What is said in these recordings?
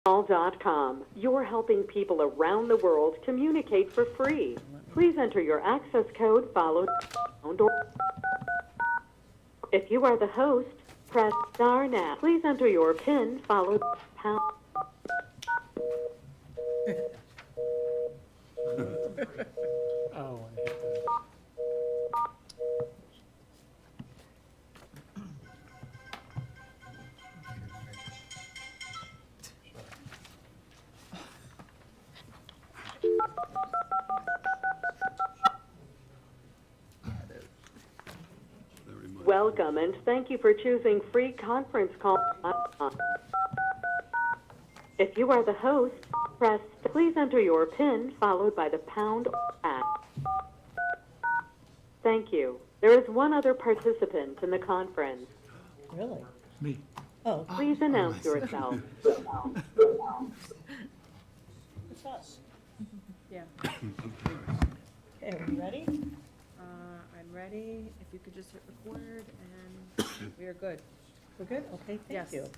All.com. You're helping people around the world communicate for free. Please enter your access code followed by or if you are the host, press star now. Please enter your PIN followed by pound. Oh, I hate that. Welcome and thank you for choosing free conference call. If you are the host, press please enter your PIN followed by the pound or #. Thank you. There is one other participant in the conference. Really? Me. Oh, Please announce yourself. it's us. Yeah, Okay, are we ready? I'm ready. If you could just hit record and we are good. We're good? Okay, Yes. thank you.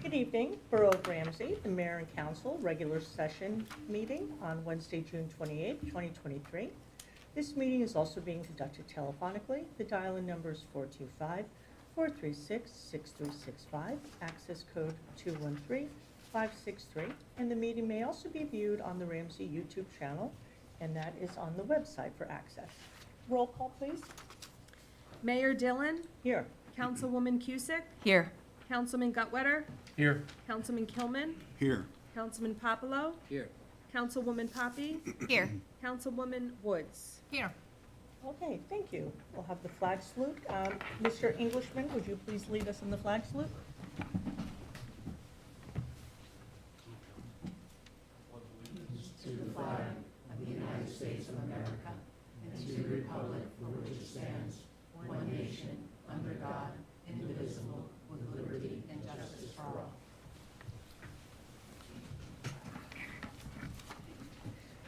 Good evening, Borough of Ramsey, the Mayor and Council regular session meeting on Wednesday, June 28th, 2023. This meeting is also being conducted telephonically. The dial-in number is 425-436-6365, access code 213563, and the meeting may also be viewed on the Ramsey YouTube channel, and that is on the website for access. Roll call, please. Mayor Dillon, Here. Councilwoman Cusick, Here. Councilman Gutwetter, Here. Councilman Kilman, Here. Councilman Popolo, Here. Councilwoman Poppy, Here. Councilwoman Woods. Here. Okay, thank you. We'll have the flag salute. Mr. Englishman, would you please lead us in the flag salute?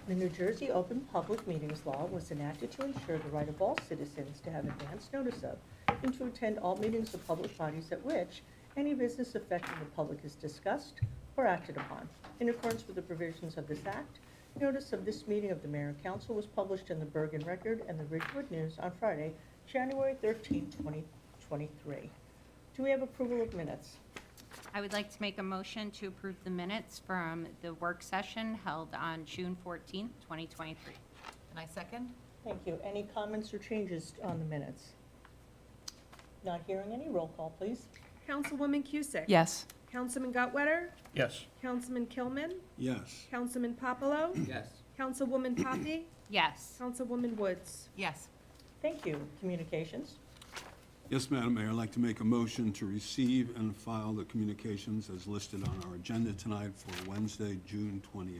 The New Jersey Open Public Meetings Law was enacted to ensure the right of all citizens to have advance notice of and to attend all meetings of public bodies at which any business affecting the public is discussed or acted upon. In accordance with the provisions of this act, notice of this meeting of the Mayor and Council was published in the Bergen Record and the Ridgewood News on Friday, January 13, 2023. Do we have approval of minutes? I would like to make a motion to approve the minutes from the work session held on June 14th, 2023. And I second? Thank you. Any comments or changes on the minutes? Not hearing any. Roll call, please. Councilwoman Cusick. Yes. Councilman Gutwetter, Yes. Councilman Kilman, Yes. Councilman Popolo, Yes. Councilwoman Poppy, Yes. Councilwoman Woods. Yes. Thank you. Communications. Yes, Madam Mayor, I'd like to make a motion to receive and file the communications as listed on our agenda tonight for Wednesday, June 28th.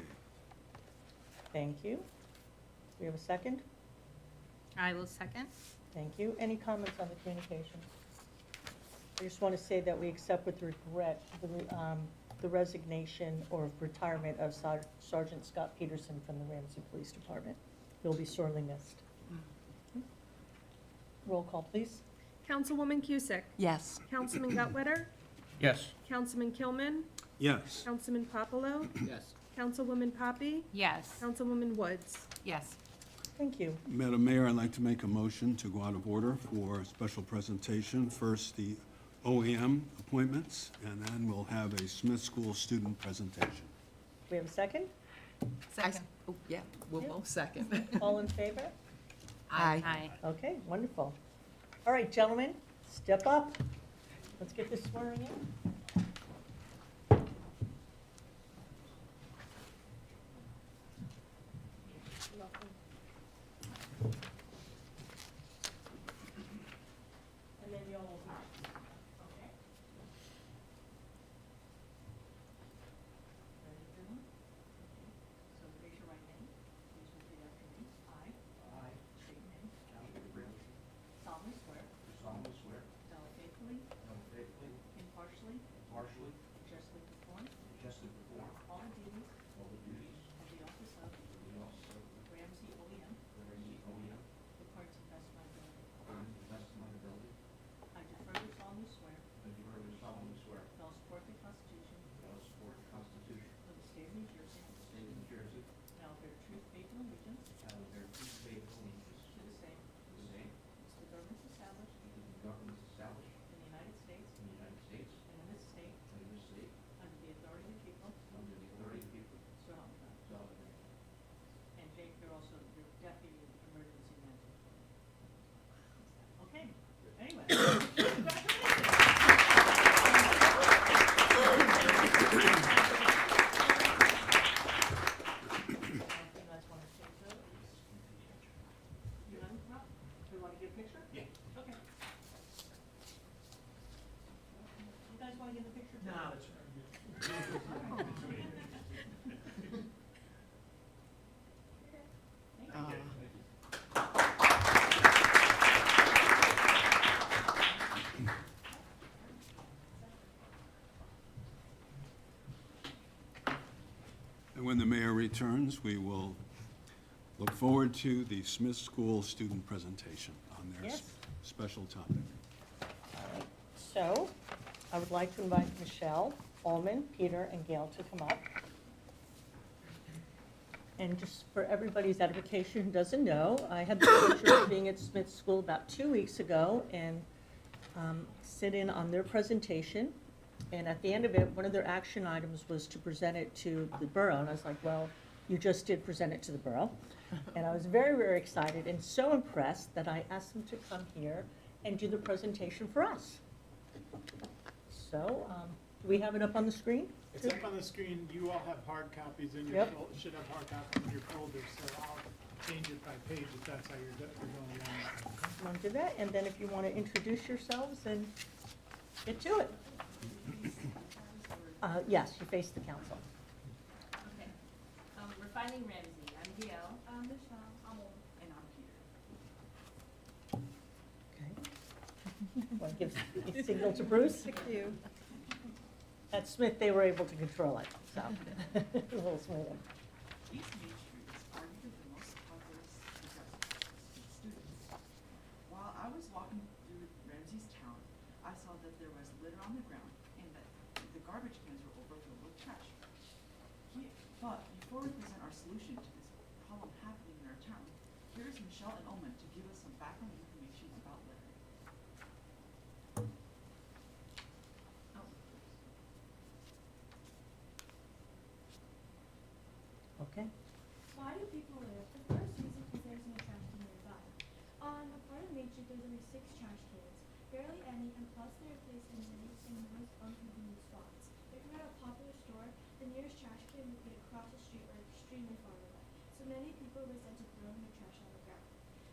Thank you. We have a second? I will second. Thank you. Any comments on the communications? I just want to say that we accept with regret the resignation or retirement of Sergeant Scott Peterson from the Ramsey Police Department. He'll be sorely missed. Roll call, please. Councilwoman Cusick, Yes. Councilman Gutwetter, Yes. Councilman Kilman, Yes. Councilman Popolo, Yes. Councilwoman Poppy, Yes. Councilwoman Woods. Yes. Thank you. Madam Mayor, I'd like to make a motion to go out of order for a special presentation. First, the OEM appointments, and then we'll have a Smith School student presentation. We have a second? Second. Oh, yeah, we'll both second. All in favor? Aye. Okay, wonderful. All right, gentlemen, step up. Let's get this swearing in. And then you'll, okay. Ready, gentlemen? So raise your right hand. Please repeat after me. I state your name. Solemnly swear that I will faithfully, impartially, justly perform all the duties of the office of Ramsey OEM according to the best of my ability. I do further solemnly swear that I will support the Constitution a picture? Yeah. Okay. You guys want to get a picture? too? No, that's And when the mayor returns, we will look forward to the Smith School student presentation on their Yes. special topic. So, I would like to invite Michelle, Allman, Peter, and Gail to come up. And just for everybody's edification who doesn't know, I had the pleasure of being at Smith School about 2 weeks ago and sit in on their presentation. And at the end of it, one of their action items was to present it to the borough. And I was like, well, you just did present it to the borough. And I was very, very excited and so impressed that I asked them to come here and do the presentation for us. So, do we have it up on the screen? It's up on the screen. You all have hard copies in your, Yep. should have hard copies in your folders, so I'll change it by page if that's how you're going along. You want to do that? And then if you want to introduce yourselves and get to it. Yes, you face the council. Okay. Refining Ramsey. I'm Gail. I'm Michelle. I'm Old. And I'm Peter. Okay. Want to give a signal to Bruce? Thank you. At Smith, they were able to control it, so a little smoother. These main streets are arguably the most popular students. While I was walking through Ramsey's town, I saw that there was litter on the ground and that the garbage cans were overfilled with trash. But before we present our solution to this problem happening in our town, here is Michelle and Ullman to give us some background information about litter. Okay. Why do people litter? The first reason is there's no trash can nearby. On a part of Main Street, there's only 6 trash cans, barely any, and plus they are placed in the most inconvenient spots. If you're at a popular store, the nearest trash can would be across the street or extremely far away. So many people resent to throwing their trash on the ground.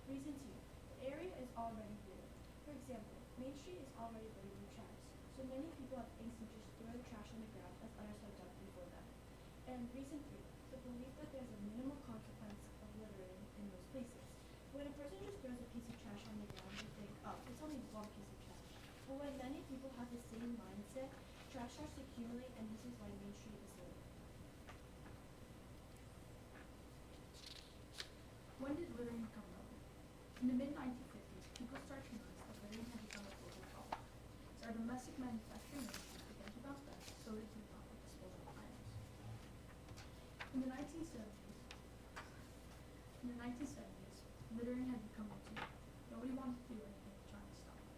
Reason 2, the area is already littered. For example, Main Street is already littered with trash, so many people have instinct to just throw the trash on the ground as others have done before them. And reason 3, the belief that there's a minimal consequence of littering in those places. When a person just throws a piece of trash on the ground, you think, oh, it's only one piece of trash. But when many people have the same mindset, trash starts to accumulate, and this is why Main Street is littered. When did littering become relevant? In the mid-1950s, people started to notice that littering had become a global problem. So our domestic manufacturing industry began to bounce back, so did the amount of disposable items. In the 1970s, littering had become routine. Nobody wanted to do anything to try to stop it.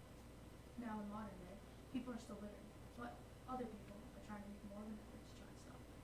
Now in modern day, people are still littering, but other people are trying to make more of an effort to try and stop it.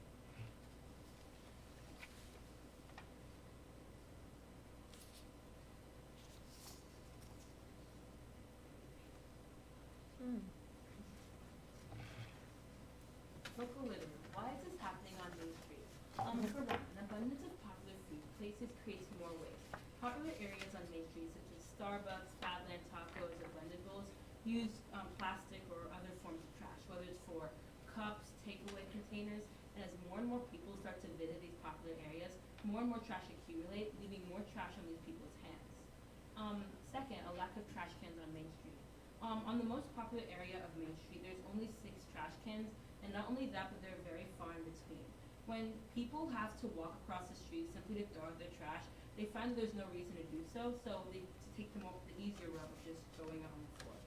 Local littering. Why is this happening on Main Street? For one, an abundance of popular food places creates more waste. Popular areas on Main Street, such as Starbucks, Badland Tacos, Abundant Bowls, use plastic or other forms of trash, whether it's for cups, takeaway containers, and as more and more people start to visit these popular areas, more and more trash accumulate, leaving more trash on these people's hands. Second, a lack of trash cans on Main Street. On the most popular area of Main Street, there's only 6 trash cans, and not only that, but they're very far in between. When people have to walk across the street simply to throw out their trash, they find there's no reason to do so, so they take the easier route of just throwing it on the floor.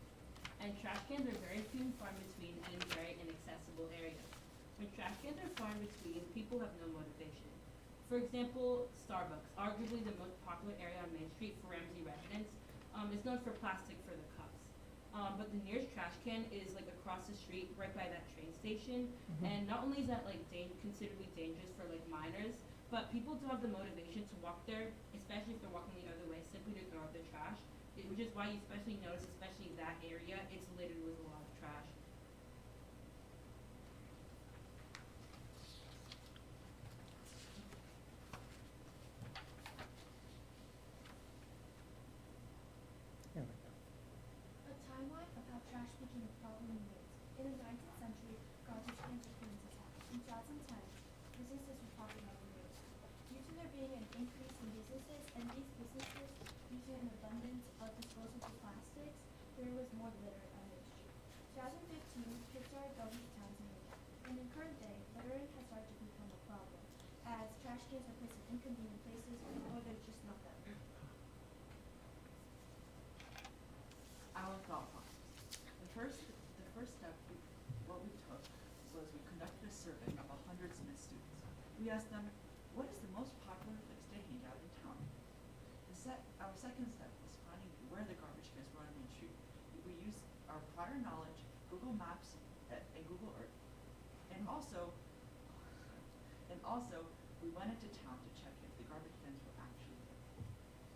And trash cans are very few and far in between and in very inaccessible areas. When trash cans are far in between, people have no motivation. For example, Starbucks, arguably the most popular area on Main Street for Ramsey residents, is known for plastic for the cups. But the nearest trash can is like across the street, right by that train station. And not only is that like considerably dangerous for like minors, but people do have the motivation to walk there, especially if they're walking the other way, simply to throw out their trash. Which is why you especially notice, especially that area, it's littered with a lot of trash. All been a problem in Wales. In the 19th century, garbage cans were put into towns. In 2010, businesses were popping up in Wales. Due to there being an increase in businesses, and these businesses using an abundance of disposable plastics, there was more litter on Main Street. 2015, kids started going to towns in Wales. And in current day, littering has started to become a problem, as trash cans are placed in inconvenient places or they're just not there. Our thought process. The first step, what we took was we conducted a survey of 100 Smith students. We asked them, what is the most popular place to hang out in town? Our second step was finding where the garbage cans were on Main Street. We used our prior knowledge, Google Maps, and Google Earth. And also, we went into town to check if the garbage cans were actually there.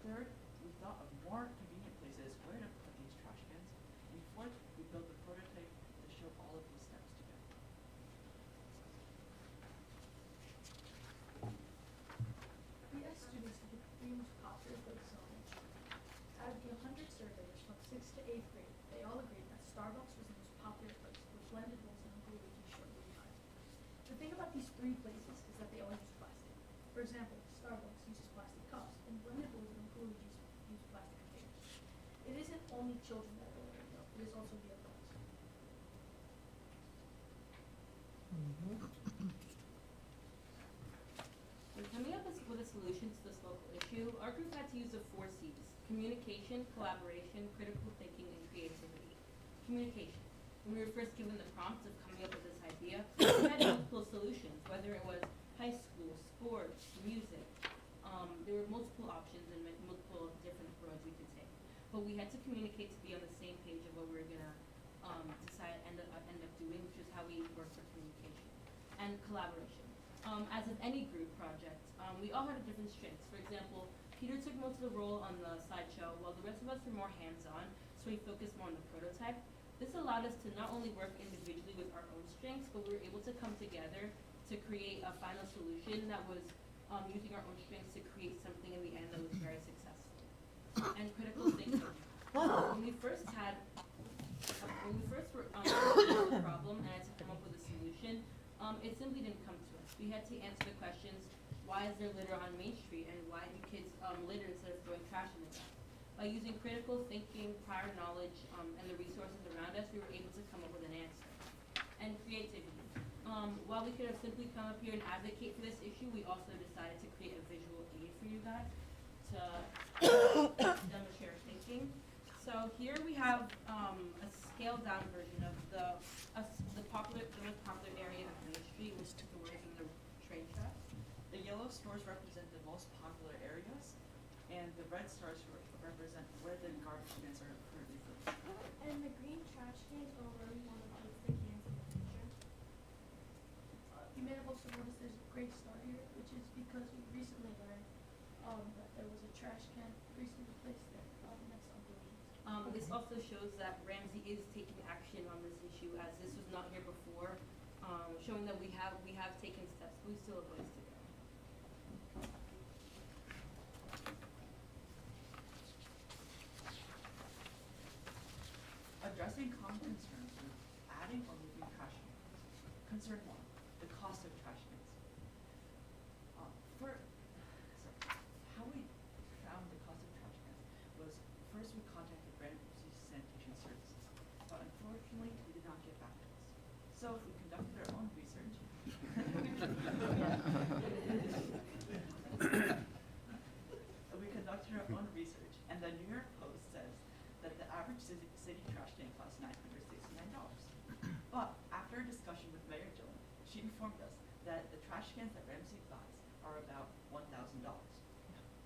Third, we thought of more convenient places where to put these trash cans. And fourth, we built a prototype to show all of these steps together. We asked students to pick the three most popular places on Main Street. Out of the 100 surveyors from 6th to 8th grade, they all agreed that Starbucks was the most popular place, with blended bowls and Blue shortly behind. The thing about these three places is that they all use plastic. For example, Starbucks uses plastic cups, and blended bowls and Blue use plastic containers. It isn't only children that are littering though, it is also the adults. When coming up with a solution to this local issue, our group had to use the 4 C's: communication, collaboration, critical thinking, and creativity. Communication. When we were first given the prompt of coming up with this idea, we had multiple solutions, whether it was high school, sports, music. There were multiple options and multiple different roads we could take. But we had to communicate to be on the same page of what we were gonna decide end up doing, which is how we work for communication and collaboration. As with any group project, we all had different strengths. For example, Peter took most of the role on the slideshow, while the rest of us were more hands-on, so we focused more on the prototype. This allowed us to not only work individually with our own strengths, but we were able to come together to create a final solution that was using our own strengths to create something in the end that was very successful. And critical thinking. When we first were a problem and had to come up with a solution, it simply didn't come to us. We had to answer the questions: why is there litter on Main Street, and why do kids litter instead of throwing trash in the ground? By using critical thinking, prior knowledge, and the resources around us, we were able to come up with an answer. And creativity. While we could have simply come up here and advocate for this issue, we also decided to create a visual aid for you guys to demonstrate our thinking. So here we have a scaled down version of the most popular area of Main Street with stores and the train tracks. The yellow stores represent the most popular areas, and the red stars represent where the garbage cans are currently placed. And the green trash cans are where we want to place the cans in the future. You may have also noticed there's a great star here, which is because we recently learned that there was a trash can recently placed there next to Blue. This also shows that Ramsey is taking action on this issue, as this was not here before, showing that we have taken steps, but we still have ways to go. Addressing common concerns with adding or moving trash cans. Concern 1, the cost of trash cans. How we found the cost of trash cans was, first we contacted Ramsey Sanitation Services, but unfortunately they did not get back to us. So we conducted our own research. And the New York Post says that the average city trash can costs $969. But after a discussion with Mayor Dillon, she informed us that the trash cans that Ramsey buys are about $1,000.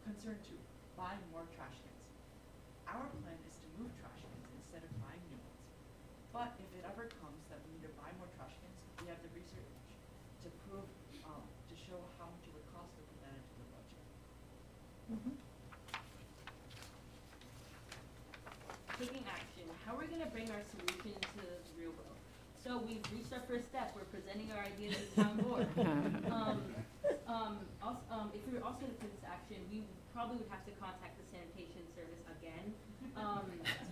Concern 2, buying more trash cans. Our plan is to move trash cans instead of buying new ones. But if it ever comes that we need to buy more trash cans, we have the research to prove, to show how much it would cost to put that into the budget. Taking action. How are we going to bring our solution to the real world? So we've reached our first step. We're presenting our ideas to the town board. If we were also to put this action, we probably would have to contact the sanitation service again,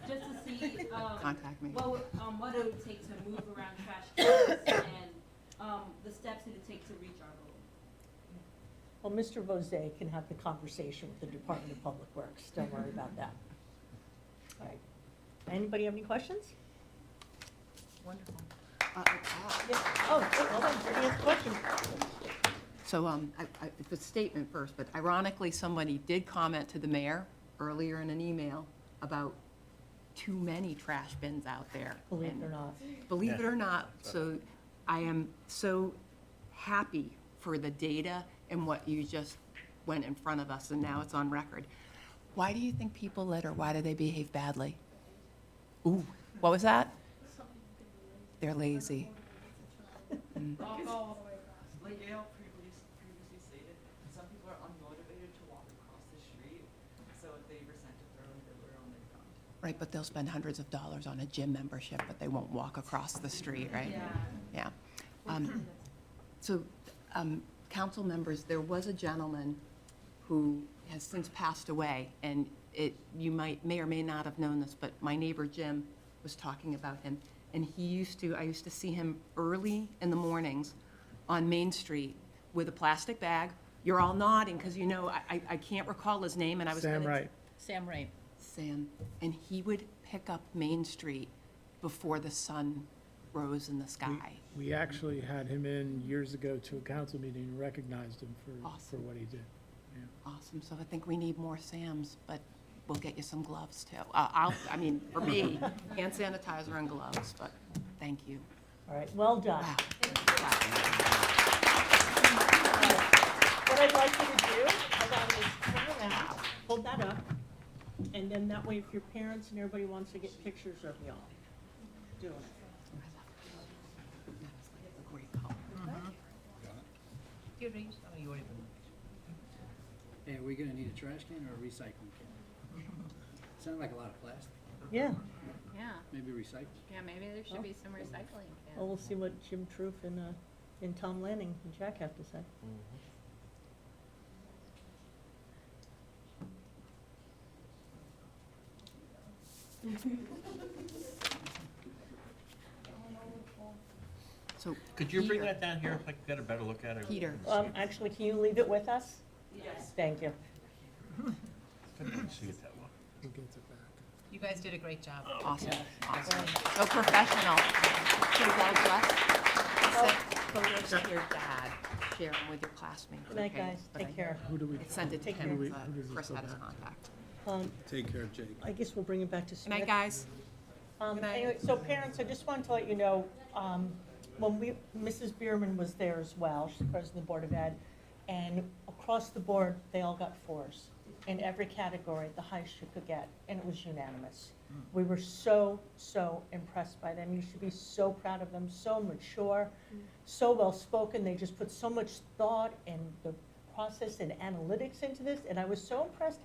just to see contact me. What it would take to move around trash cans and, the steps it would take to reach our goal. Well, Mr. Vosé can have the conversation with the Department of Public Works. Don't worry about that. All right. Anybody have any questions? Wonderful. Yeah. Oh, hold on. Brittany has a question. So, it's a statement first, but ironically, somebody did comment to the mayor earlier in an email about too many trash bins out there. Believe it or not. Believe it or not, so I am so happy for the data and what you just went in front of us, and now it's on record. Why do you think people litter? Why do they behave badly? Ooh, what was that? They're lazy. Like Gail previously stated, some people are unmotivated to walk across the street, so they resent to throw their litter on the ground. Right, but they'll spend hundreds of dollars on a gym membership, but they won't walk across the street, right? Yeah. So, council members, there was a gentleman who has since passed away, and you may or may not have known this, but my neighbor Jim was talking about him. And I used to see him early in the mornings on Main Street with a plastic bag. You're all nodding because you know I can't recall his name, and I was Sam gonna- Wright. Sam Ray. Sam, and he would pick up Main Street before the sun rose in the sky. We actually had him in years ago to a council meeting and recognized him for Awesome. what he did. Awesome. So I think we need more Sams, but we'll get you some gloves too. For me, hand sanitizer and gloves, but thank you. All right, well done. Wow. What I'd like you to do, hold on, is turn around, hold that up, and then that way if your parents and everybody wants to get pictures of y'all doing it. Great color. Hey, are we gonna need a trash can or a recycling can? Sound like a lot of plastic. Yeah, Yeah, Maybe recycle? yeah, maybe there should be some recycling cans. well, we'll see what Jim Truth and Tom Lanning and Jack have to say. So Could you bring Peter- that down here, if I could get a better look at it? Peter, Actually, can you leave it with us? Yes. Thank you. Couldn't really see it that well. Who gets it back? You guys did a great job. awesome, awesome. So professional. So well dressed. Send photos to your dad, share them with your classmates. Good night, okay? guys. But Take care. Who do we? I sent it to Take care. him, Who but does it Chris go had his back to? contact. Take care, Jake. I guess we'll bring it back to Good Smith. night, guys. Good night. Anyway, so parents, I just wanted to let you know, when Mrs. Bierman was there as well, she's the president of the Board of Ed, and across the board, they all got 4s in every category, the highest you could get, and it was unanimous. We were so, so impressed by them. You should be so proud of them, so mature, so well-spoken. They just put so much thought and the process and analytics into this, and I was so impressed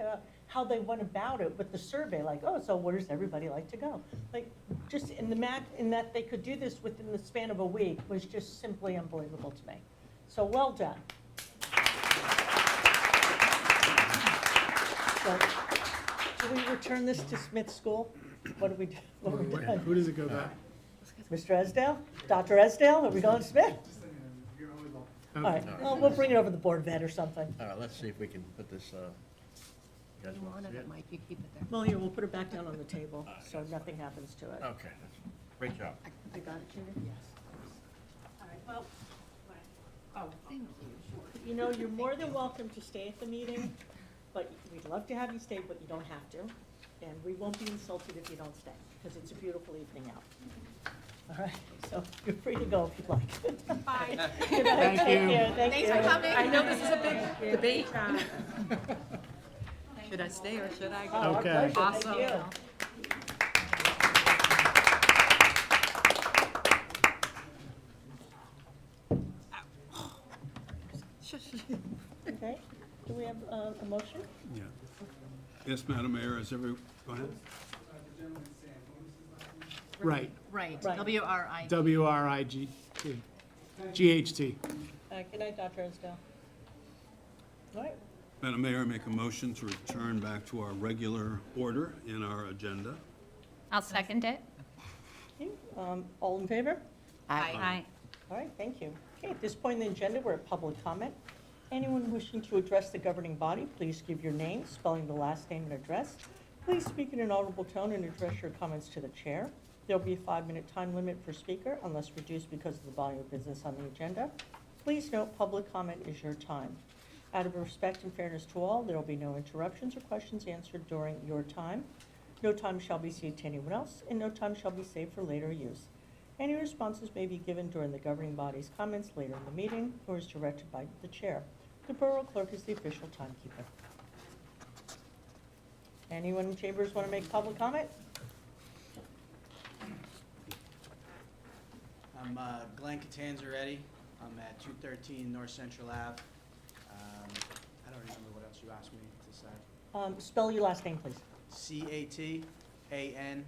how they went about it with the survey, like, oh, so where does everybody like to go? Like, just in that they could do this within the span of a week was just simply unbelievable to me. So well done. So, do we return this to Smith School? What do we do? What do we do? Who does it go back? Mr. Esdale? Dr. Esdale, are we going to Smith? All right, well, we'll bring it over to the Board of Ed or something. All right, let's see if we can put this, you guys You want to wanted see it, it? Mike, you keep it there. Well, here, we'll put it back down on the table, so nothing happens to it. Okay, great job. I got it, Judith? Yes. All right, well, Oh, thank you. you know, you're more than welcome to stay at the meeting, but we'd love to have you stay, but you don't have to. And we won't be insulted if you don't stay, because it's a beautiful evening out. All right, so you're free to go if you'd like. Bye. Good night. Thank Take you. care. Thank Thanks you. for coming. I know this is a big debate. Should I stay or should I go? Oh, our Okay. pleasure. Thank Awesome. you. Okay, do we have a motion? Yeah. Yes, Madam Mayor, is every, go ahead. Right, Right, Right. W-R-I. W-R-I-G-T, G-H-T. Good night, Dr. Esdale. All right, Madam Mayor, I make a motion to return back to our regular order in our agenda. I'll second it. Okay, all in favor? Aye. All right, thank you. Okay, at this point in the agenda, we're at public comment. Anyone wishing to address the governing body, please give your name, spelling the last name and address. Please speak in an audible tone and address your comments to the chair. There'll be a 5-minute time limit per speaker unless reduced because of the volume of business on the agenda. Please note, public comment is your time. Out of respect and fairness to all, there will be no interruptions or questions answered during your time. No time shall be ceded to anyone else, and no time shall be saved for later use. Any responses may be given during the governing body's comments later in the meeting or is directed by the chair. The Borough Clerk is the official timekeeper. Anyone in chambers want to make public comment? I'm Glenn Catanzaretti. I'm at 213 North Central Ave. I don't remember what else you asked me to say. Spell your last name, please. Catanzariti. Okay. And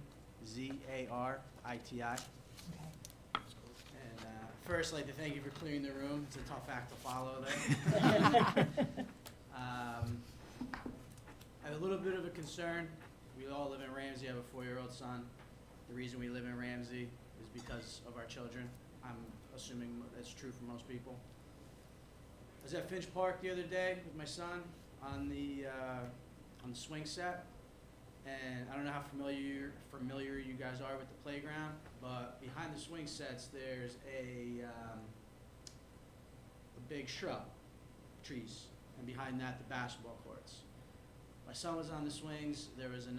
first, I'd like to thank you for clearing the room. It's a tough act to follow there. I have a little bit of a concern. We all live in Ramsey. I have a 4-year-old son. The reason we live in Ramsey is because of our children. I'm assuming that's true for most people. I was at Finch Park the other day with my son on the swing set, and I don't know how familiar you guys are with the playground, but behind the swing sets there's a big shrub, trees, and behind that the basketball courts. My son was on the swings. There was a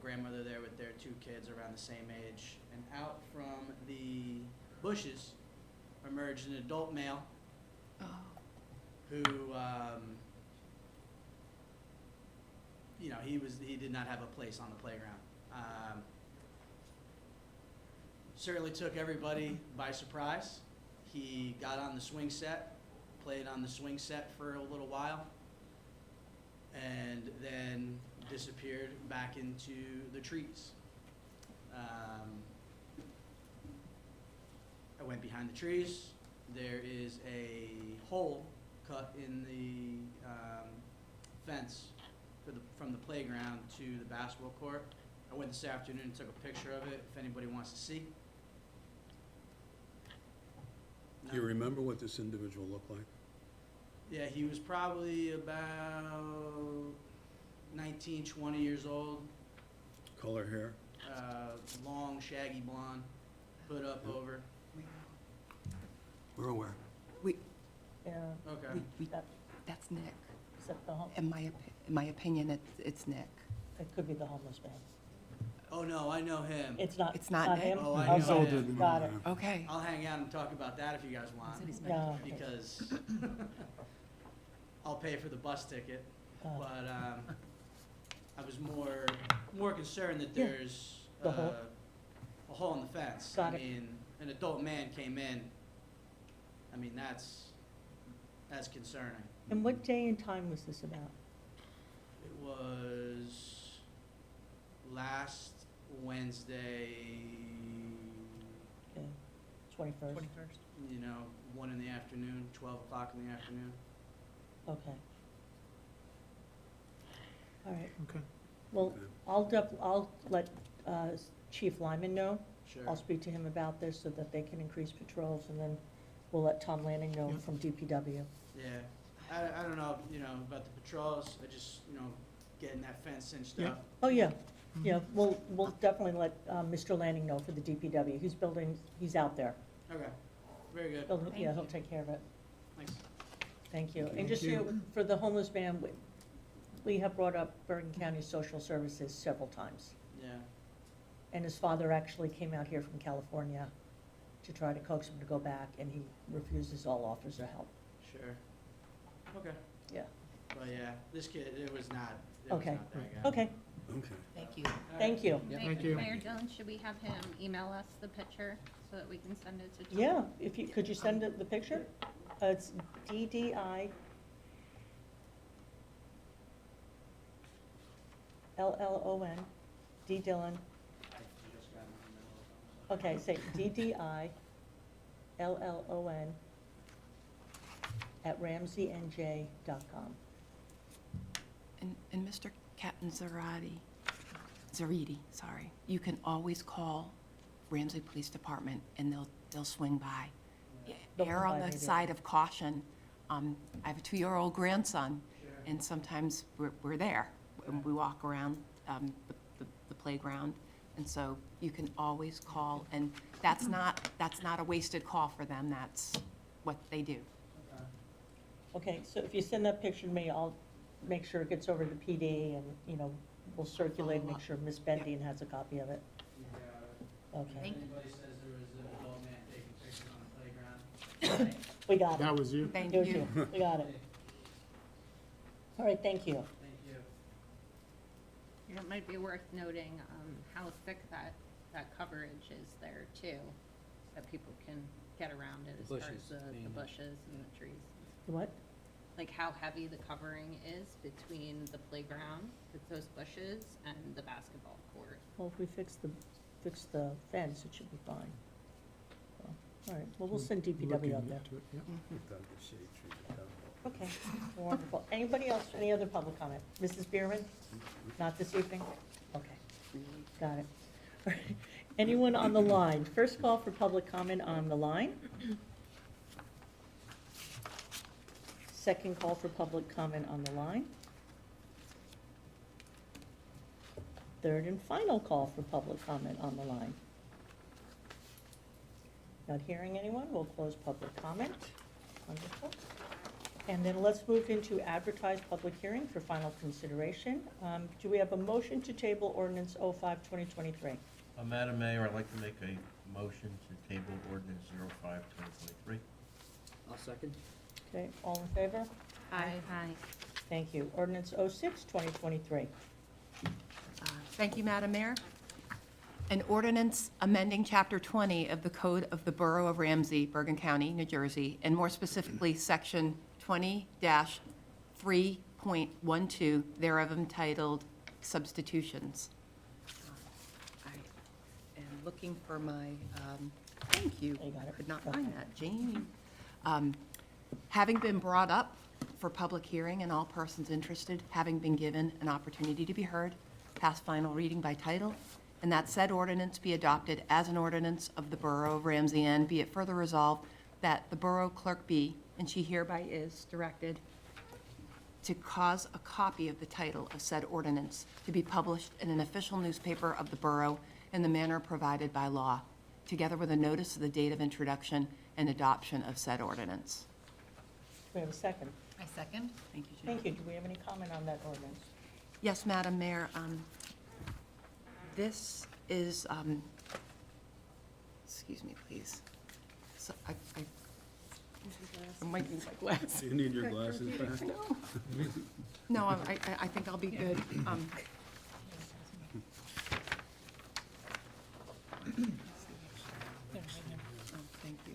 grandmother there with their 2 kids around the same age, and out from the bushes emerged an adult male who, he did not have a place on the playground. Certainly took everybody by surprise. He got on the swing set, played on the swing set for a little while, and then disappeared back into the trees. I went behind the trees. There is a hole cut in the fence from the playground to the basketball court. I went this afternoon and took a picture of it if anybody wants to see. Do you remember what this individual looked like? Yeah, he was probably about 19, 20 years old. Color hair? Long, shaggy blonde, hood up over. We're aware. Yeah. Okay. That's Nick. Is that the home? In my opinion, it's Nick. It could be the homeless man. Oh, no, I know him. It's not not him? Nick? Oh, I know Okay, him. got it. Okay. I'll hang out and talk about that if you guys want. No. Because I'll pay for the bus ticket. But I was more concerned that Yeah. there's The hole. a hole in the fence. Got I it. mean, an adult man came in. I mean, that's concerning. And what day and time was this about? It was last Wednesday, Okay, 21st? 1 in the afternoon, 12 o'clock in the afternoon. Okay. All right. Okay. Well, I'll let Chief Lyman know. Sure. I'll speak to him about this so that they can increase patrols, and then we'll let Tom Lanning know Yeah. from DPW. Yeah, I don't know, about the patrols, I just, getting that fence cinched Yeah. up. Oh, yeah, yeah, we'll definitely let Mr. Lanning know for the DPW. He's out there. Okay, very good, He'll take care of it. thanks. Thank you. Thank And just, you. for the homeless man, we have brought up Bergen County Social Services several times. Yeah, And his father actually came out here from California to try to coax him to go back, and he refuses all offers of help. sure. Okay. Yeah. But yeah, this kid, it was not Okay. that guy. Okay, Okay. Thank you. All right. thank you. Thank you. Mayor Dillon, should we have him email us the picture so that we can send it to Tom? Yeah, could you send the picture? It's DDI LLON, D Dillon, You just got in the middle of okay, say DDI LLON at ramseynj.com. And Mr. Catanzariti, sorry, you can always call Ramsey Police Department, and they'll swing by. They'll Err come on by the maybe. side of caution. I have a 2-year-old grandson, and sometimes we're there, and we walk around the playground, and so you can always call, and that's not a wasted call for them, that's what they do. Okay, so if you send that picture to me, I'll make sure it gets over to PD and, we'll circulate, make sure Ms. Bendian has a copy of it. Okay, Thank you. Anybody says there was an adult man taking pictures on the playground, we got it. That was you? Thank It was you. We got it. All right, thank you. thank you. It might be worth noting how thick that coverage is there too, that people can get around it as far bushes, as the mainly. bushes and the trees. What? Like how heavy the covering is between the playground with those bushes and the basketball court. Well, if we fix the fence, it should be fine. So, all right, well, we'll send DPW out there. Okay, wonderful. Anybody else, any other public comment? Mrs. Bierman? Not this evening? Okay, got it. All right. Anyone on the line? First call for public comment on the line. Second call for public comment on the line. Third and final call for public comment on the line. Not hearing anyone, we'll close public comment. Wonderful. And then let's move into advertised public hearing for final consideration. Do we have a motion to table ordinance 05-2023? Madam Mayor, I'd like to make a motion to table ordinance 05-2023. I'll second. Okay, all in favor? Aye. Thank you. Ordinance 06-2023. Thank you, Madam Mayor. An ordinance amending Chapter 20 of the Code of the Borough of Ramsey, Bergen County, New Jersey, and more specifically, Section 20-3.12 thereof entitled Substitutions. I am looking for my, thank you. You got it. Could not find that, Jane. Having been brought up for public hearing and all persons interested, having been given an opportunity to be heard, pass final reading by title, and that said ordinance be adopted as an ordinance of the Borough of Ramsey, and be it further resolved that the Borough Clerk be, and she hereby is directed, to cause a copy of the title of said ordinance to be published in an official newspaper of the Borough in the manner provided by law, together with a notice of the date of introduction and adoption of said ordinance. Do we have a second? I second. Thank you, Jane. Thank you. Do we have any comment on that ordinance? Yes, Madam Mayor. This is, excuse me, please. So I might need my glasses. You need your glasses back? No, I think I'll be good. Thank you.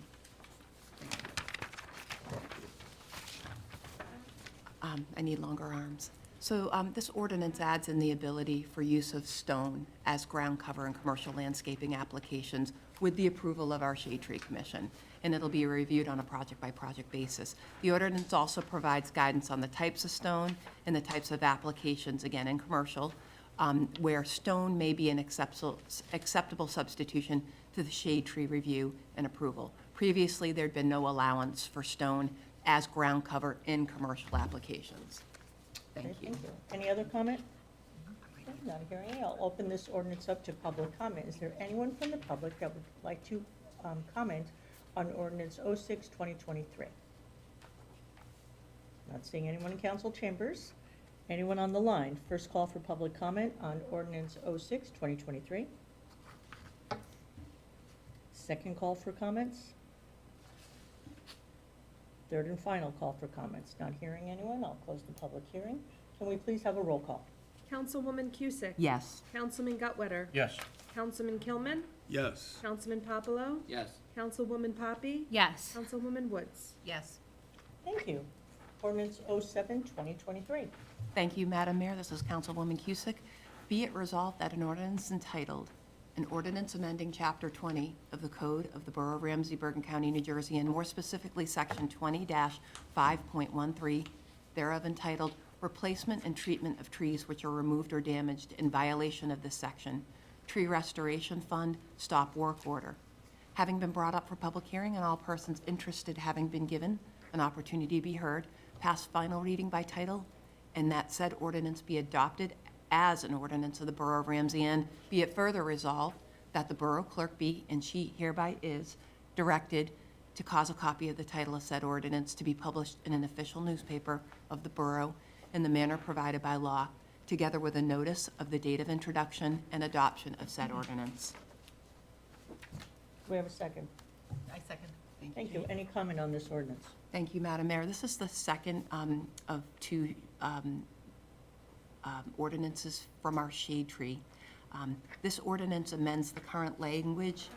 I need longer arms. So this ordinance adds in the ability for use of stone as ground cover in commercial landscaping applications with the approval of our Shade Tree Commission, and it'll be reviewed on a project-by-project basis. The ordinance also provides guidance on the types of stone and the types of applications, again, in commercial, where stone may be an acceptable substitution to the shade tree review and approval. Previously, there'd been no allowance for stone as ground cover in commercial applications. Thank Okay, you. Any other comment? Okay, not hearing any. I'll open this ordinance up to public comment. Is there anyone from the public that would like to comment on ordinance 06-2023? Not seeing anyone in council chambers. Anyone on the line? First call for public comment on ordinance 06-2023. Second call for comments. Third and final call for comments. Not hearing anyone, I'll close the public hearing. Can we please have a roll call? Councilwoman Cusick? Yes. Councilman Gutwetter? Yes. Councilman Kilman? Yes. Councilman Popolo? Yes. Councilwoman Poppy? Yes. Councilwoman Woods? Yes. Thank you. Ordinance 07-2023. Thank you, Madam Mayor. This is Councilwoman Cusick. Be it resolved that an ordinance entitled, an ordinance amending Chapter 20 of the Code of the Borough of Ramsey, Bergen County, New Jersey, and more specifically Section 20-5.13 thereof entitled Replacement and Treatment of Trees Which Are Removed or Damaged in Violation of this section, Tree Restoration Fund stop work order. Having been brought up for public hearing and all persons interested having been given an opportunity to be heard, pass final reading by title, and that said ordinance be adopted as an ordinance of the Borough of Ramsey, and be it further resolved that the Borough Clerk be, and she hereby is, directed to cause a copy of the title of said ordinance to be published in an official newspaper of the Borough in the manner provided by law, together with a notice of the date of introduction and adoption of said ordinance. Do we have a second? I second. Thank you. Any comment on this ordinance? Thank you, Madam Mayor. This is the second of two ordinances from our shade tree. This ordinance amends the current language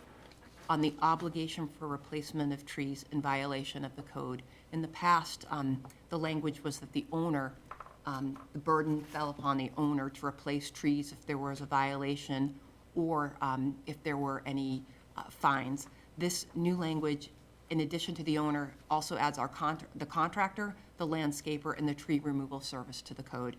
on the obligation for replacement of trees in violation of the code. In the past, the language was that the owner, the burden fell upon the owner to replace trees if there was a violation or if there were any fines. This new language, in addition to the owner, also adds the contractor, the landscaper, and the tree removal service to the code.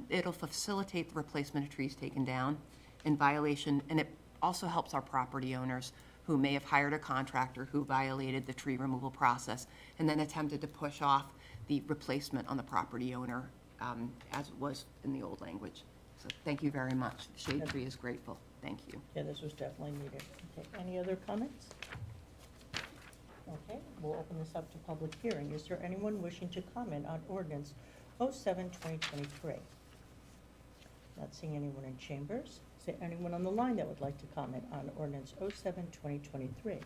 It'll facilitate the replacement of trees taken down in violation, and it also helps our property owners who may have hired a contractor who violated the tree removal process and then attempted to push off the replacement on the property owner, as it was in the old language. So thank you very much. The shade tree is grateful. Thank you. Yeah, this was definitely needed. Okay, any other comments? Okay, we'll open this up to public hearing. Is there anyone wishing to comment on ordinance 07-2023? Not seeing anyone in chambers. Is there anyone on the line that would like to comment on ordinance 07-2023?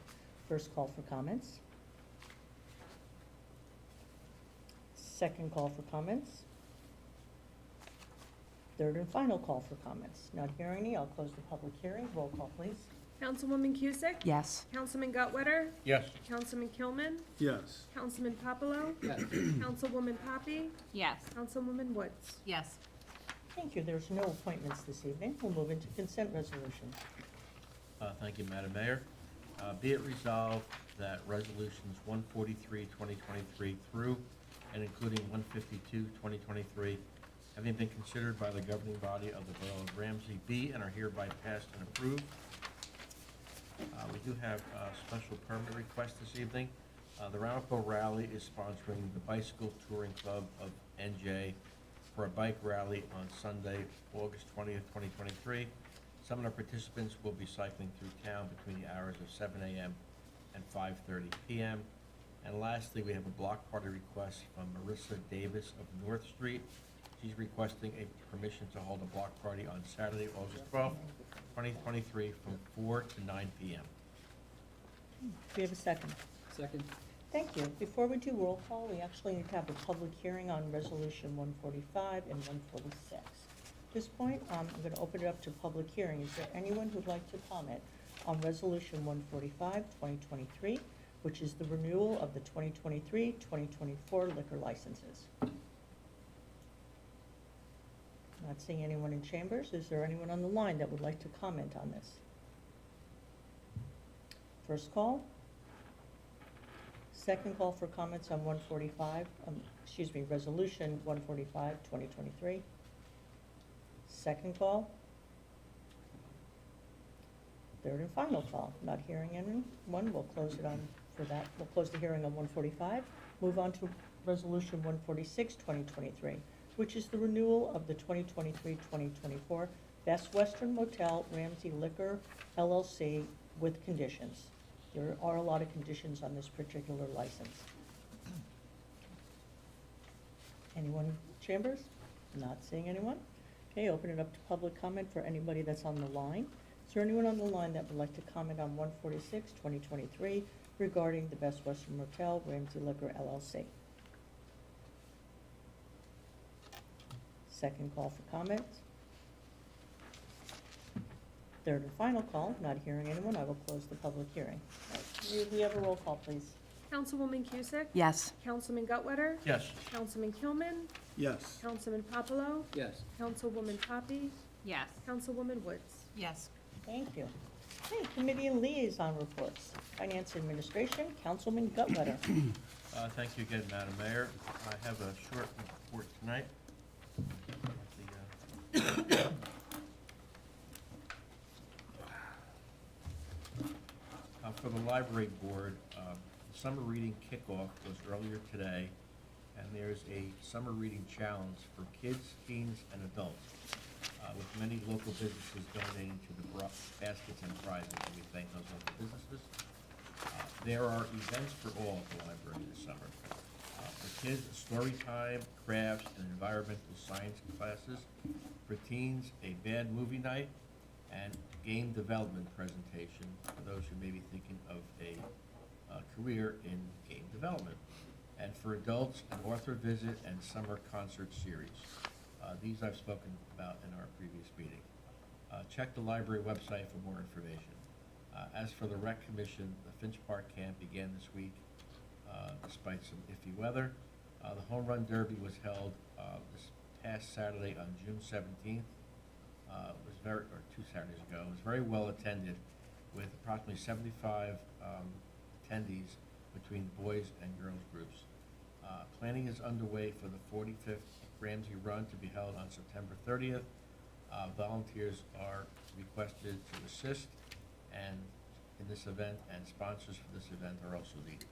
First call for comments. Second call for comments. Third and final call for comments. Not hearing any, I'll close the public hearing. Roll call, please. Councilwoman Cusick? Yes. Councilman Gutwetter? Yes. Councilman Kilman? Yes. Councilman Papalo? Yes. Councilwoman Poppy? Yes. Councilwoman Woods? Yes. Thank you. There's no appointments this evening. We'll move into consent resolution. Thank you, Madam Mayor. Be it resolved that resolutions 143, 2023 through and including 152, 2023, having been considered by the governing body of the Borough of Ramsey, be and are hereby passed and approved. We do have a special permit request this evening. The Roundabout Rally is sponsoring the Bicycle Touring Club of NJ for a bike rally on Sunday, August 20th, 2023. Some of our participants will be cycling through town between the hours of 7 a.m. and 5:30 p.m. And lastly, we have a block party request from Marissa Davis of North Street. She's requesting a permission to hold a block party on Saturday, August 12th, 2023, from 4 to 9 p.m. Do we have a second? Second. Thank you. Before we do roll call, we actually need to have a public hearing on Resolution 145 and 146. At this point, I'm going to open it up to public hearing. Is there anyone who'd like to comment on Resolution 145, 2023, which is the renewal of the 2023-2024 liquor licenses? Not seeing anyone in chambers. Is there anyone on the line that would like to comment on this? First call. Second call for comments on 145, Resolution 145, 2023. Second call. Third and final call. Not hearing anyone. We'll close it on for that. We'll close the hearing on 145. Move on to Resolution 146, 2023, which is the renewal of the 2023-2024 Best Western Motel Ramsey Liquor LLC with conditions. There are a lot of conditions on this particular license. Anyone in chambers? Not seeing anyone. Okay, open it up to public comment for anybody that's on the line. Is there anyone on the line that would like to comment on 146, 2023 regarding the Best Western Motel Ramsey Liquor LLC? Second call for comments. Third and final call. Not hearing anyone, I will close the public hearing. All right, may we have a roll call, please? Councilwoman Cusick? Yes. Councilman Gutwetter? Yes. Councilman Kilman? Yes. Councilman Papalo? Yes. Councilwoman Poppy? Yes. Councilwoman Woods? Yes. Thank you. Okay, committee and liaison reports. Finance Administration, Councilman Gutwetter. Thank you again, Madam Mayor. I have a short report tonight. for the library board, the summer reading kickoff was earlier today, and there's a summer reading challenge for kids, teens, and adults, with many local businesses donating to the baskets and prizes, and we thank those local businesses. There are events for all at the library this summer. For kids, story time, crafts, and environmental science classes. For teens, a bad movie night and game development presentation for those who may be thinking of a career in game development. And for adults, an author visit and summer concert series. These I've spoken about in our previous meeting. Check the library website for more information. As for the Rec Commission, the Finch Park Camp began this week despite some iffy weather. The Home Run Derby was held this past Saturday on June 17th. It was two Saturdays ago. It was very well attended with approximately 75 attendees between boys and girls groups. Planning is underway for the 45th Ramsey Run to be held on September 30th. Volunteers are requested to assist and in this event, and sponsors for this event are also needed.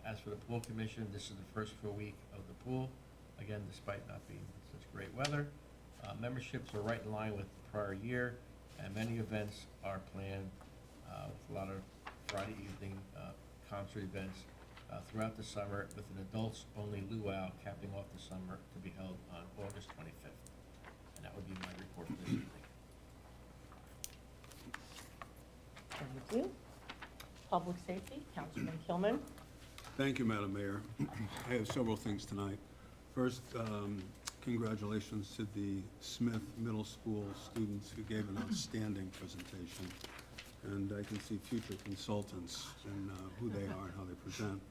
As for the pool commission, this is the first full week of the pool, again, despite not being such great weather. Memberships are right in line with the prior year, and many events are planned with a lot of Friday evening concert events throughout the summer, with an adults-only luau capping off the summer to be held on August 25th. And that would be my report for this evening. Thank you. Public Safety, Councilman Kilman. Thank you, Madam Mayor. I have several things tonight. First, congratulations to the Smith Middle School students who gave an outstanding presentation. And I can see future consultants and who they are and how they present.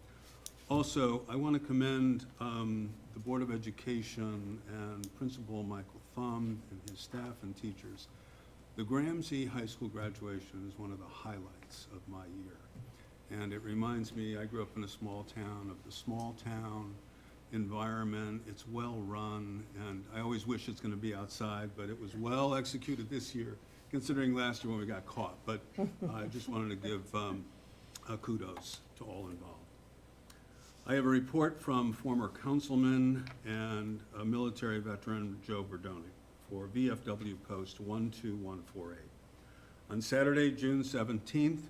Also, I want to commend the Board of Education and Principal Michael Thumb and his staff and teachers. The Ramsey High School graduation is one of the highlights of my year. And it reminds me, I grew up in a small town, of the small town environment. It's well run, and I always wish it's going to be outside, but it was well executed this year, considering last year when we got caught. But I just wanted to give kudos to all involved. I have a report from former councilman and a military veteran, Joe Berdoni, for VFW Post 12148. On Saturday, June 17th,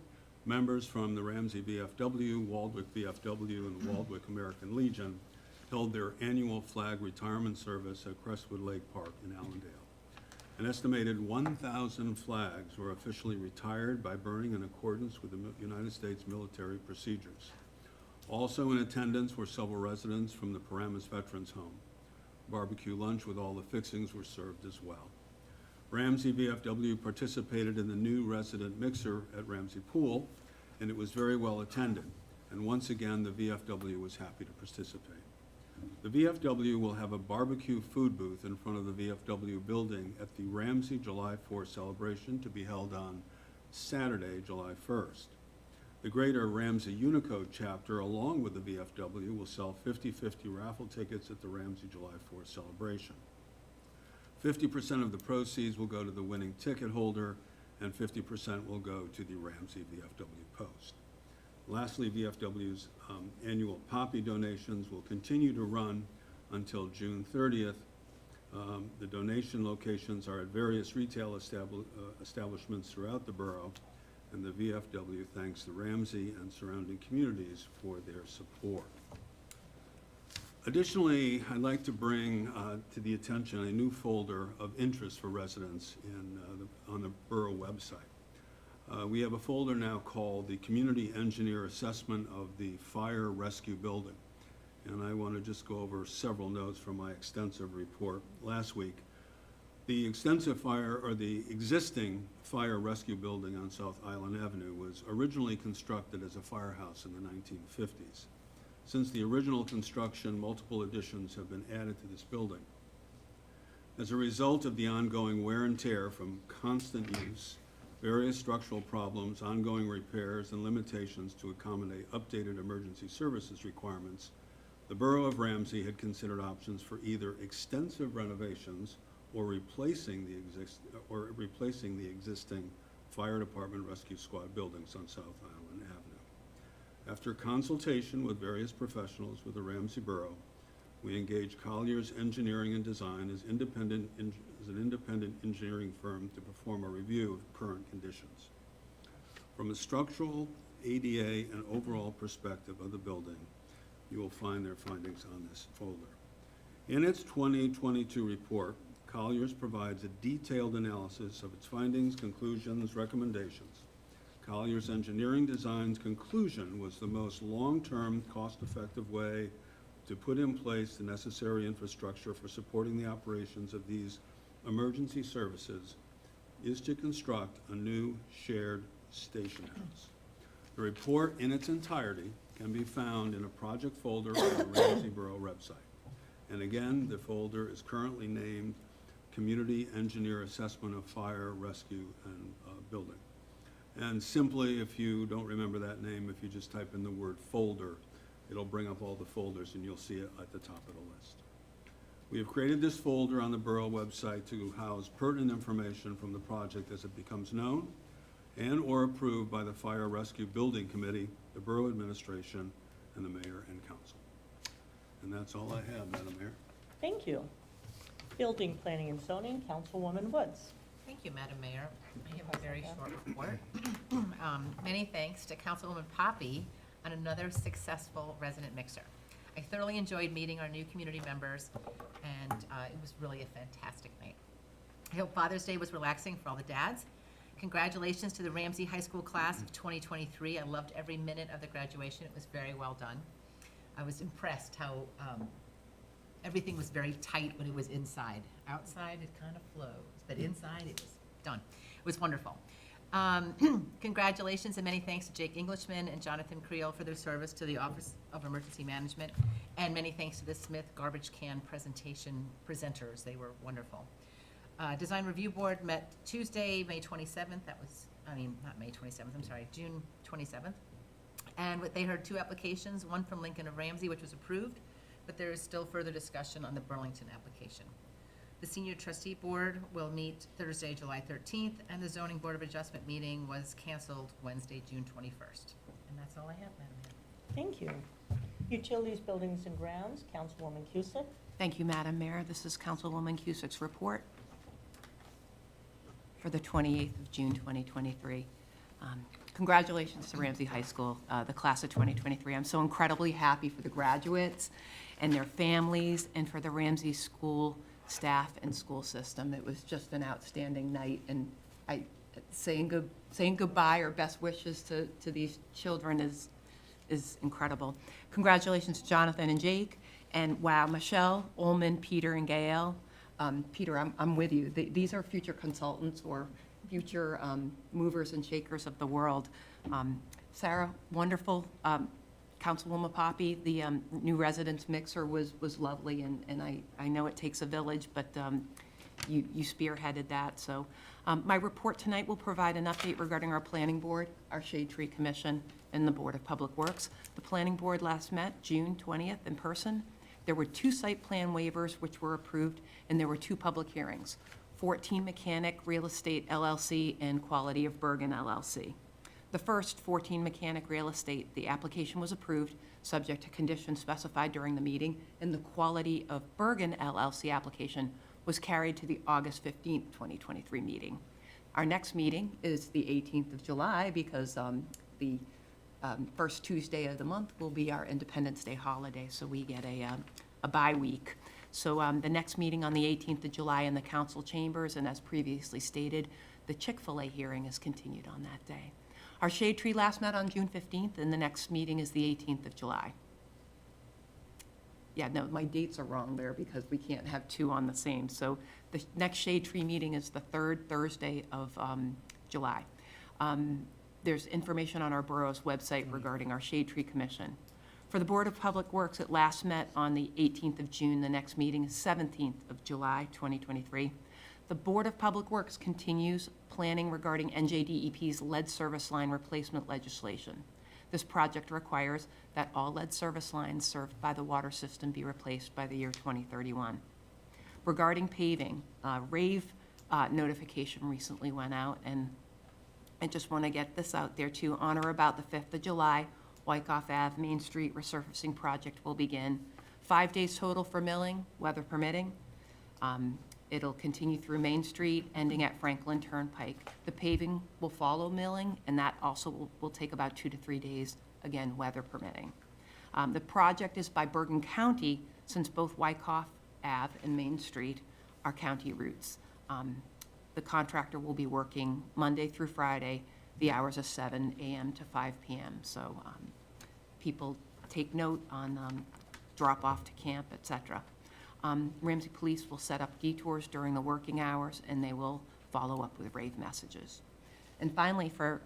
members from the Ramsey VFW, Waldwick VFW, and Waldwick American Legion held their annual flag retirement service at Crestwood Lake Park in Allendale. An estimated 1,000 flags were officially retired by burning in accordance with the United States military procedures. Also in attendance were several residents from the Paramus Veterans Home. Barbecue lunch with all the fixings were served as well. Ramsey VFW participated in the new resident mixer at Ramsey Pool, and it was very well attended. And once again, the VFW was happy to participate. The VFW will have a barbecue food booth in front of the VFW building at the Ramsey July 4th celebration to be held on Saturday, July 1st. The Greater Ramsey Unicode chapter, along with the VFW, will sell 50-50 raffle tickets at the Ramsey July 4th celebration. 50% of the proceeds will go to the winning ticket holder, and 50% will go to the Ramsey VFW Post. Lastly, VFW's annual poppy donations will continue to run until June 30th. The donation locations are at various retail establishments throughout the borough, and the VFW thanks the Ramsey and surrounding communities for their support. Additionally, I'd like to bring to the attention a new folder of interest for residents on the borough website. We have a folder now called the Community Engineer Assessment of the Fire Rescue Building. And I want to just go over several notes from my extensive report last week. The existing fire rescue building on South Island Avenue was originally constructed as a firehouse in the 1950s. Since the original construction, multiple additions have been added to this building. As a result of the ongoing wear and tear from constant use, various structural problems, ongoing repairs, and limitations to accommodate updated emergency services requirements, the Borough of Ramsey had considered options for either extensive renovations or replacing the existing Fire Department Rescue Squad buildings on South Island Avenue. After consultation with various professionals with the Ramsey Borough, we engaged Colliers Engineering and Design as an independent engineering firm to perform a review of current conditions. From a structural, ADA, and overall perspective of the building, you will find their findings on this folder. In its 2022 report, Colliers provides a detailed analysis of its findings, conclusions, recommendations. Colliers Engineering Design's conclusion was the most long-term, cost-effective way to put in place the necessary infrastructure for supporting the operations of these emergency services is to construct a new shared station house. The report in its entirety can be found in a project folder on the Ramsey Borough website. And again, the folder is currently named Community Engineer Assessment of Fire, Rescue, and Building. And simply, if you don't remember that name, if you just type in the word folder, it'll bring up all the folders and you'll see it at the top of the list. We have created this folder on the Borough website to house pertinent information from the project as it becomes known and or approved by the Fire Rescue Building Committee, the Borough Administration, and the Mayor and Council. And that's all I have, Madam Mayor. Thank you. Building, Planning, and Zoning, Councilwoman Woods. Thank you, Madam Mayor. I have a very short report. Many thanks to Councilwoman Poppy on another successful resident mixer. I thoroughly enjoyed meeting our new community members, and it was really a fantastic night. I hope Father's Day was relaxing for all the dads. Congratulations to the Ramsey High School class of 2023. I loved every minute of the graduation. It was very well done. I was impressed how everything was very tight when it was inside. Outside, it kind of flows, but inside, it was done. It was wonderful. Congratulations and many thanks to Jake Englishman and Jonathan Creel for their service to the Office of Emergency Management, and many thanks to the Smith Garbage Can presenters. They were wonderful. Design Review Board met Tuesday, May 27th. Not May 27th, I'm sorry, June 27th. And they heard two applications, one from Lincoln of Ramsey, which was approved, but there is still further discussion on the Burlington application. The Senior Trustee Board will meet Thursday, July 13th, and the Zoning Board of Adjustment meeting was canceled Wednesday, June 21st. And that's all I have, Madam Mayor. Thank you. Utilities, Buildings, and Grounds, Councilwoman Cusick. Thank you, Madam Mayor. This is Councilwoman Cusick's report for the 28th of June, 2023. Congratulations to Ramsey High School, the class of 2023. I'm so incredibly happy for the graduates and their families and for the Ramsey School staff and school system. It was just an outstanding night, and saying goodbye or best wishes to these children is incredible. Congratulations to Jonathan and Jake, and wow, Michelle, Ullman, Peter, and Gail. Peter, I'm with you. These are future consultants or future movers and shakers of the world. Sarah, wonderful. Councilwoman Poppy, the new residence mixer was lovely, and I know it takes a village, but you spearheaded that. So my report tonight will provide an update regarding our Planning Board, our Shade Tree Commission, and the Board of Public Works. The Planning Board last met June 20th in person. There were 2 site plan waivers which were approved, and there were 2 public hearings, 14 Mechanic Real Estate LLC and Quality of Bergen LLC. The first, 14 Mechanic Real Estate, the application was approved, subject to conditions specified during the meeting, and the Quality of Bergen LLC application was carried to the August 15th, 2023 meeting. Our next meeting is the 18th of July because the first Tuesday of the month will be our Independence Day holiday, so we get a bye week. So the next meeting on the 18th of July in the council chambers, and as previously stated, the Chick-fil-A hearing is continued on that day. Our shade tree last met on June 15th, and the next meeting is the 18th of July. Yeah, no, my dates are wrong there because we can't have 2 on the same. So the next shade tree meeting is the 3rd Thursday of July. There's information on our borough's website regarding our Shade Tree Commission. For the Board of Public Works, it last met on the 18th of June. The next meeting is 17th of July, 2023. The Board of Public Works continues planning regarding NJDEP's lead service line replacement legislation. This project requires that all lead service lines served by the water system be replaced by the year 2031. Regarding paving, rave notification recently went out, and I just want to get this out there too. On or about the 5th of July, Wyckoff Ave Main Street resurfacing project will begin. 5 days total for milling, weather permitting. It'll continue through Main Street, ending at Franklin Turnpike. The paving will follow milling, and that also will take about 2 to 3 days, again, weather permitting. The project is by Bergen County, since both Wyckoff Ave and Main Street are county routes. The contractor will be working Monday through Friday, the hours of 7 a.m. to 5 p.m. So people take note on drop off to camp, et cetera. Ramsey Police will set up detours during the working hours, and they will follow up with rave messages. And finally, for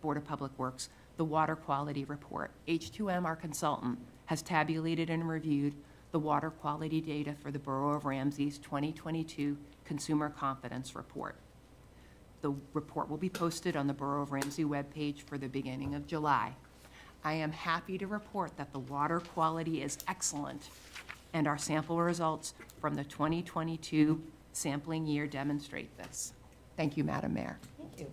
Board of Public Works, the water quality report. H2M, our consultant, has tabulated and reviewed the water quality data for the Borough of Ramsey's 2022 Consumer Confidence Report. The report will be posted on the Borough of Ramsey webpage for the beginning of July. I am happy to report that the water quality is excellent, and our sample results from the 2022 sampling year demonstrate this. Thank you, Madam Mayor. Thank you.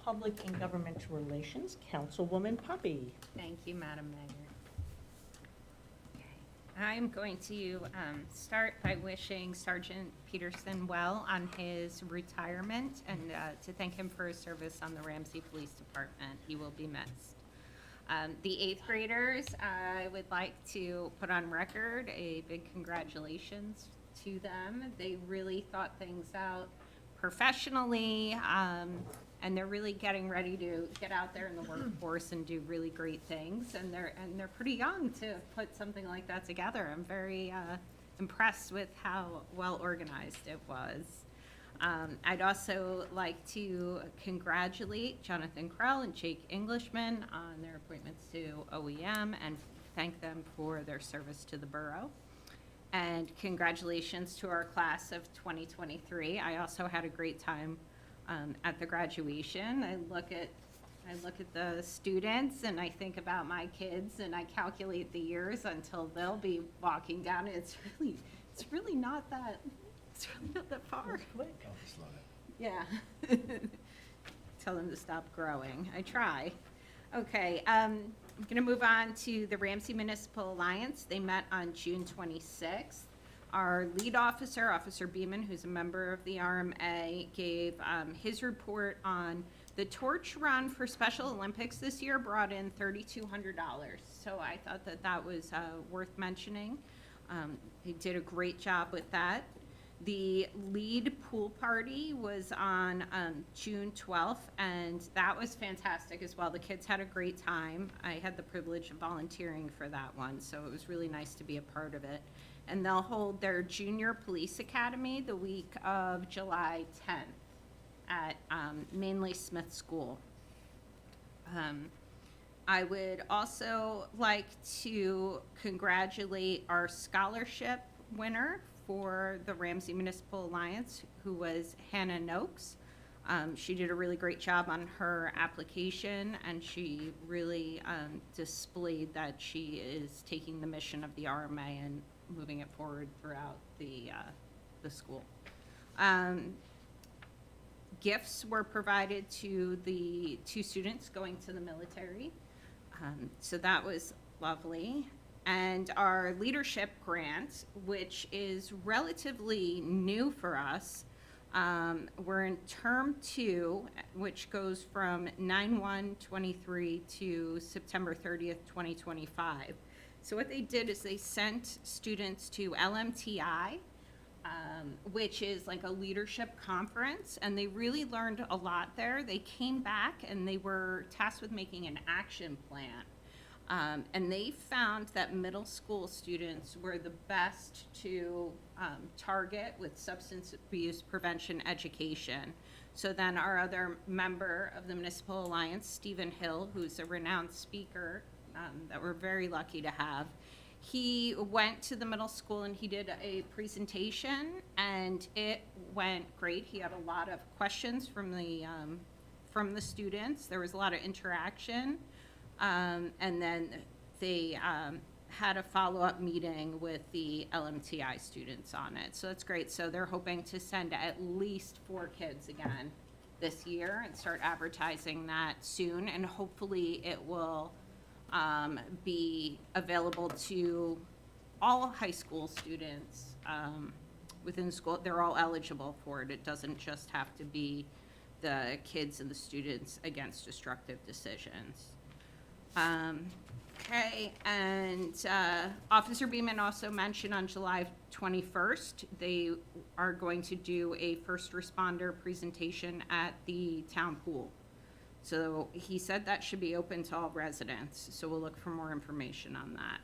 Public and Governmental Relations, Councilwoman Poppy. Thank you, Madam Mayor. Okay. I'm going to start by wishing Sergeant Peterson well on his retirement and to thank him for his service on the Ramsey Police Department. He will be missed. The 8th graders, I would like to put on record a big congratulations to them. They really thought things out professionally, and they're really getting ready to get out there in the workforce and do really great things. And they're pretty young to put something like that together. I'm very impressed with how well organized it was. I'd also like to congratulate Jonathan Krell and Jake Englishman on their appointments to OEM and thank them for their service to the borough. And congratulations to our class of 2023. I also had a great time at the graduation. I look at the students and I think about my kids and I calculate the years until they'll be walking down. It's really not that far. Yeah. Tell them to stop growing. I try. Okay, I'm going to move on to the Ramsey Municipal Alliance. They met on June 26th. Our lead officer, Officer Beeman, who's a member of the RMA, gave his report on the torch run for Special Olympics this year brought in $3,200. So I thought that was worth mentioning. They did a great job with that. The lead pool party was on June 12th, and that was fantastic as well. The kids had a great time. I had the privilege of volunteering for that one, so it was really nice to be a part of it. And they'll hold their Junior Police Academy the week of July 10th at mainly Smith School. I would also like to congratulate our scholarship winner for the Ramsey Municipal Alliance, who was Hannah Noakes. She did a really great job on her application, and she really displayed that she is taking the mission of the RMA and moving it forward throughout the school. Gifts were provided to the 2 students going to the military, so that was lovely. And our leadership grant, which is relatively new for us, we're in term 2, which goes from 9/1/23 to September 30th, 2025. So what they did is they sent students to LMTI, which is like a leadership conference, and they really learned a lot there. They came back and they were tasked with making an action plan. And they found that middle school students were the best to target with substance abuse prevention education. So then our other member of the Municipal Alliance, Stephen Hill, who's a renowned speaker that we're very lucky to have, he went to the middle school and he did a presentation, and it went great. He had a lot of questions from the students. There was a lot of interaction. And then they had a follow-up meeting with the LMTI students on it, so that's great. So they're hoping to send at least 4 kids again this year and start advertising that soon, and hopefully it will be available to all high school students within the school. They're all eligible for it. It doesn't just have to be the kids and the students against destructive decisions. Okay, and Officer Beeman also mentioned on July 21st, they are going to do a first responder presentation at the town pool. So he said that should be open to all residents, so we'll look for more information on that.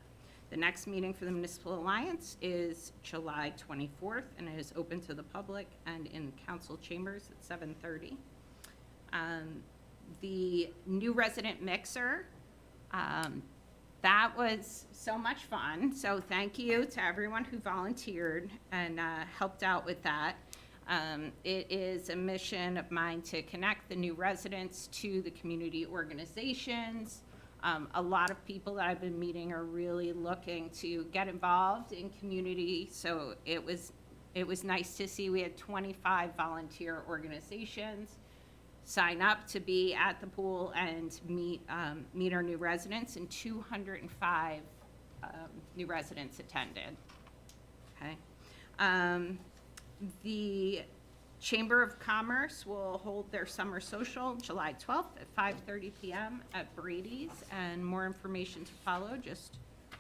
The next meeting for the Municipal Alliance is July 24th, and it is open to the public and in council chambers at 7:30. The new resident mixer, that was so much fun, so thank you to everyone who volunteered and helped out with that. It is a mission of mine to connect the new residents to the community organizations. A lot of people that I've been meeting are really looking to get involved in community, so it was nice to see we had 25 volunteer organizations sign up to be at the pool and meet our new residents, and 205 new residents attended. Okay. The Chamber of Commerce will hold their summer social July 12th at 5:30 p.m. at Brady's, and more information to follow. Just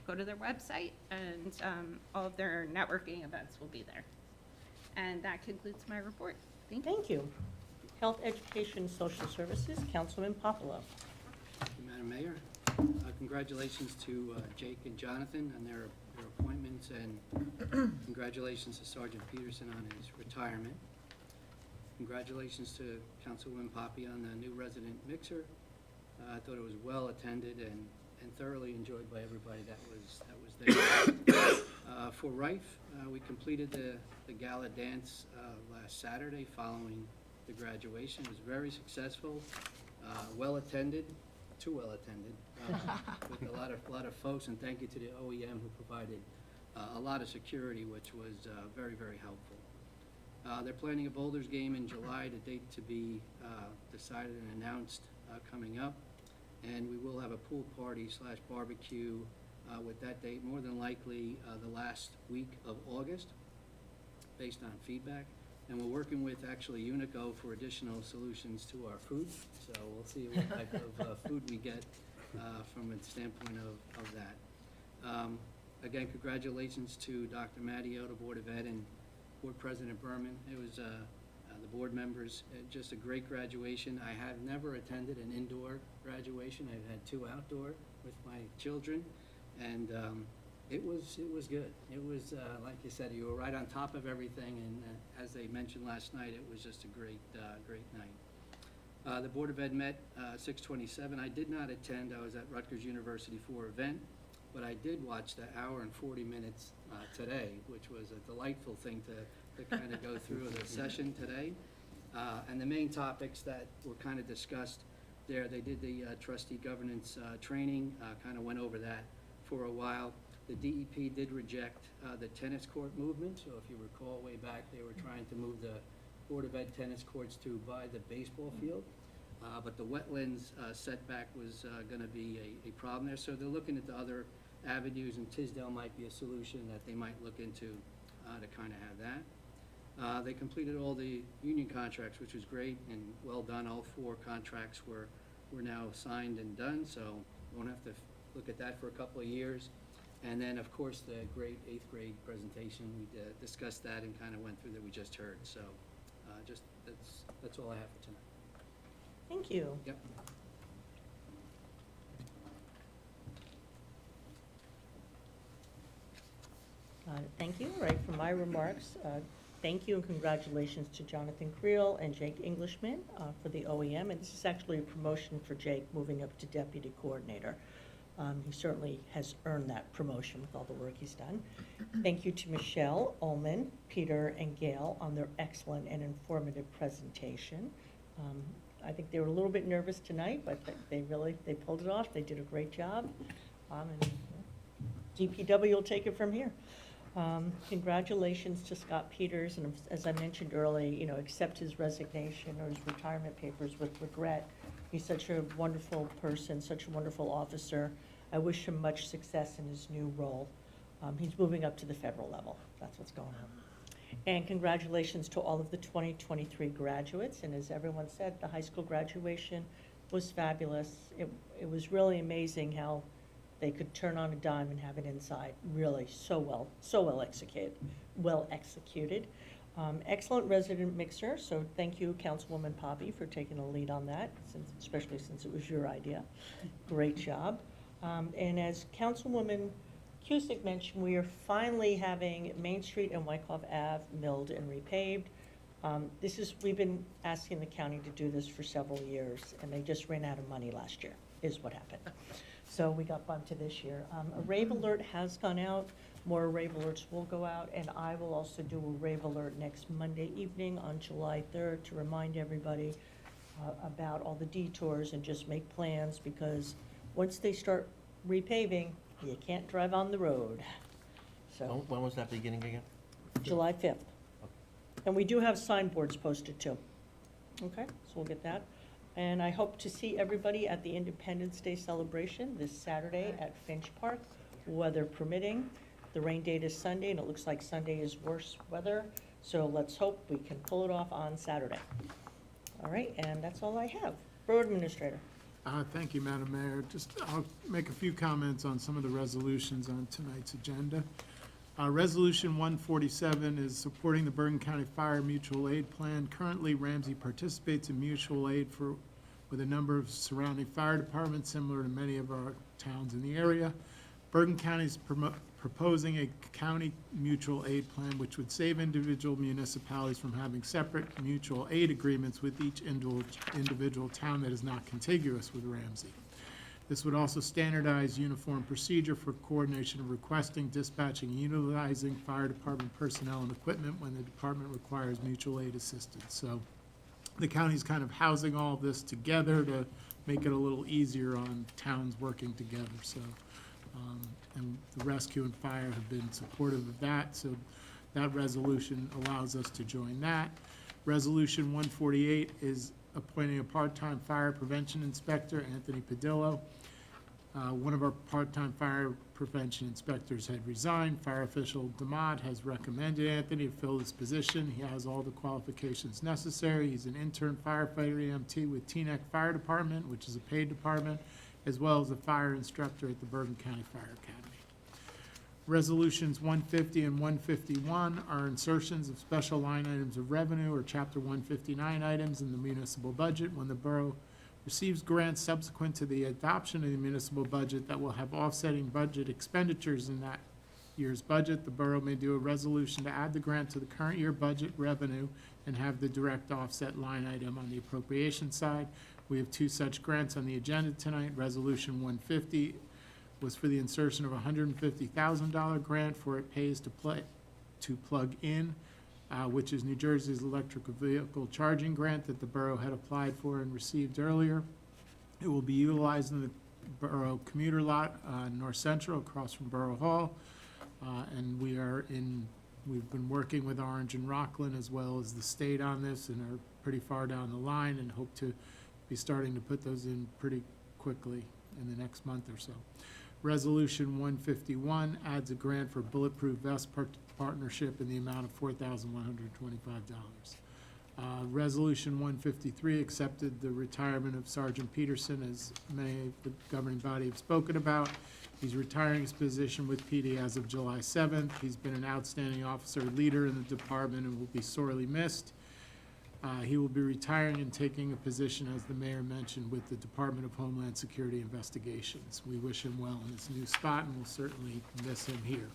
go to their website, and all of their networking events will be there. And that concludes my report. Thank you. Thank you. Health, Education, Social Services, Councilman Popolo. Thank you, Madam Mayor. Congratulations to Jake and Jonathan on their appointments, and congratulations to Sergeant Peterson on his retirement. Congratulations to Councilwoman Poppy on the new resident mixer. I thought it was well attended and thoroughly enjoyed by everybody that was there. For Rife, we completed the gala dance last Saturday following the graduation. It was very successful, well attended, too well attended, with a lot of folks, and thank you to the OEM who provided a lot of security, which was very, very helpful. They're planning a Boulders game in July, the date to be decided and announced coming up, and we will have a pool party / barbecue with that date, more than likely the last week of August, based on feedback. And we're working with actually Unico for additional solutions to our food, so we'll see what type of food we get from a standpoint of that. Again, congratulations to Dr. Matteo, the Board of Ed, and Board President Berman. It was the board members, just a great graduation. I have never attended an indoor graduation. I've had 2 outdoor with my children, and it was good. It was, like you said, you were right on top of everything, and as they mentioned last night, it was just a great night. The Board of Ed met 6/27. I did not attend. I was at Rutgers University for an event, but I did watch the hour and 40 minutes today, which was a delightful thing to kind of go through the session today. And the main topics that were kind of discussed there, they did the trustee governance training, kind of went over that for a while. The DEP did reject the tennis court movement, so if you recall way back, they were trying to move the Board of Ed tennis courts to by the baseball field, but the wetlands setback was going to be a problem there, so they're looking at the other avenues, and Tisdale might be a solution that they might look into to kind of have that. They completed all the union contracts, which was great and well done. All 4 contracts were now signed and done, so won't have to look at that for a couple of years. And then, of course, the great 8th grade presentation, we discussed that and kind of went through that we just heard. So just that's all I have for tonight. Thank you. Yep. Thank you. Right, for my remarks, thank you and congratulations to Jonathan Creel and Jake Englishman for the OEM. And this is actually a promotion for Jake, moving up to deputy coordinator. He certainly has earned that promotion with all the work he's done. Thank you to Michelle, Ullman, Peter, and Gail on their excellent and informative presentation. I think they were a little bit nervous tonight, but they pulled it off. They did a great job. And DPW will take it from here. Congratulations to Scott Peters, and as I mentioned earlier, you know, accept his resignation or his retirement papers with regret. He's such a wonderful person, such a wonderful officer. I wish him much success in his new role. He's moving up to the federal level. That's what's going on. And congratulations to all of the 2023 graduates. And as everyone said, the high school graduation was fabulous. It was really amazing how they could turn on a dime and have it inside. Really, so well executed. Excellent resident mixer, so thank you, Councilwoman Poppy, for taking the lead on that, especially since it was your idea. Great job. And as Councilwoman Cusick mentioned, we are finally having Main Street and Wyckoff Ave milled and repaved. We've been asking the county to do this for several years, and they just ran out of money last year, is what happened. So we got bumped to this year. A rave alert has gone out. More rave alerts will go out, and I will also do a rave alert next Monday evening on July 3rd to remind everybody about all the detours and just make plans, because once they start repaving, you can't drive on the road. So When was that beginning again? July 5th. And we do have signboards posted too. Okay, so we'll get that. And I hope to see everybody at the Independence Day celebration this Saturday at Finch Park, weather permitting. The rain date is Sunday, and it looks like Sunday is worse weather, so let's hope we can pull it off on Saturday. All right, and that's all I have. Borough Administrator. Thank you, Madam Mayor. I'll make a few comments on some of the resolutions on tonight's agenda. Resolution 147 is supporting the Bergen County Fire Mutual Aid Plan. Currently, Ramsey participates in mutual aid with a number of surrounding fire departments, similar to many of our towns in the area. Bergen County is proposing a county mutual aid plan, which would save individual municipalities from having separate mutual aid agreements with each individual town that is not contiguous with Ramsey. This would also standardize uniform procedure for coordination of requesting, dispatching, and utilizing fire department personnel and equipment when the department requires mutual aid assistance. So the county's kind of housing all of this together to make it a little easier on towns working together. So, and the rescue and fire have been supportive of that. So that resolution allows us to join that. Resolution 148 is appointing a part-time fire prevention inspector, Anthony Padillo. One of our part-time fire prevention inspectors had resigned. Fire official DeMott has recommended Anthony to fill this position. He has all the qualifications necessary. He's an intern firefighter EMT with Teaneck Fire Department, which is a paid department, as well as a fire instructor at the Bergen County Fire Academy. Resolutions 150 and 151 are insertions of special line items of revenue or Chapter 159 items in the municipal budget. When the borough receives grants subsequent to the adoption of the municipal budget that will have offsetting budget expenditures in that year's budget, the borough may do a resolution to add the grant to the current year budget revenue and have the direct offset line item on the appropriation side. We have two such grants on the agenda tonight. Resolution 150 was for the insertion of a $150,000 grant for It Pays to Plug In, which is New Jersey's electric vehicle charging grant that the borough had applied for and received earlier. It will be utilized in the borough commuter lot, North Central, across from Borough Hall. And we've been working with Orange and Rockland as well as the state on this, and are pretty far down the line, and hope to be starting to put those in pretty quickly in the next month or so. Resolution 151 adds a grant for Bulletproof Vest Partnership in the amount of $4,125. Resolution 153 accepted the retirement of Sergeant Peterson, as many of the governing body have spoken about. He's retiring his position with PD as of July 7th. He's been an outstanding officer leader in the department and will be sorely missed. He will be retiring and taking a position, as the mayor mentioned, with the Department of Homeland Security Investigations. We wish him well in his new spot, and we'll certainly miss him here.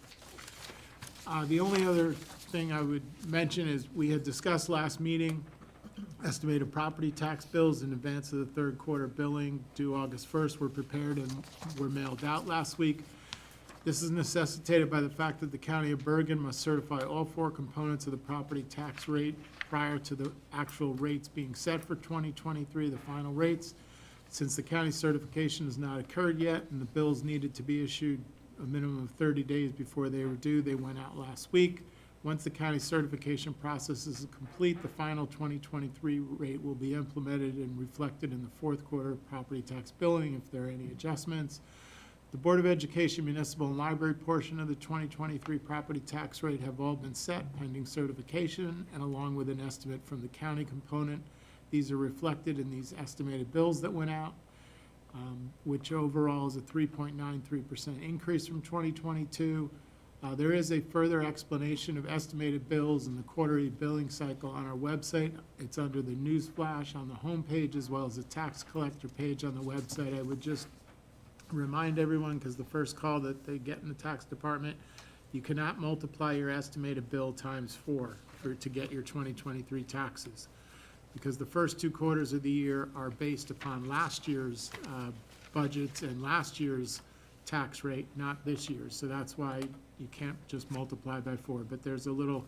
The only other thing I would mention is we had discussed last meeting estimated property tax bills in advance of the third quarter billing due August 1st were prepared and were mailed out last week. This is necessitated by the fact that the County of Bergen must certify all four components of the property tax rate prior to the actual rates being set for 2023, the final rates. Since the county certification has not occurred yet and the bills needed to be issued a minimum of 30 days before they were due. They went out last week. Once the county certification process is complete, the final 2023 rate will be implemented and reflected in the fourth quarter property tax billing if there are any adjustments. The Board of Education municipal and library portion of the 2023 property tax rate have all been set pending certification and along with an estimate from the county component. These are reflected in these estimated bills that went out, which overall is a 3.93% increase from 2022. There is a further explanation of estimated bills and the quarterly billing cycle on our website. It's under the news flash on the homepage as well as the tax collector page on the website. I would just remind everyone, because the first call that they get in the tax department, you cannot multiply your estimated bill times 4 to get your 2023 taxes, because the first 2 quarters of the year are based upon last year's budgets and last year's tax rate, not this year's. So that's why you can't just multiply by 4. But there's a little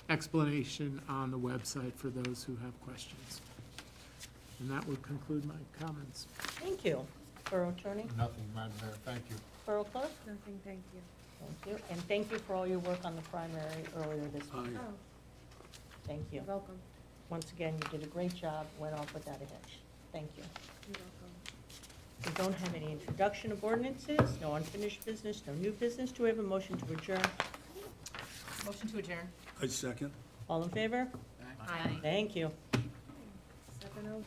explanation on the website for those who have questions. And that would conclude my comments. Thank you. Borough Attorney? Nothing, Madam Mayor, thank you. Borough Clerk? Nothing, thank you. Thank you. And thank you for all your work on the primary earlier this week. Yeah. Oh, Thank you. you're welcome, Once again, you did a great job, went off without a hitch. Thank you. you're welcome. We don't have any introduction of ordinances, no unfinished business, no new business. Do we have a motion to adjourn? Motion to adjourn. I second. All in favor? Aye. Thank you. 7:02.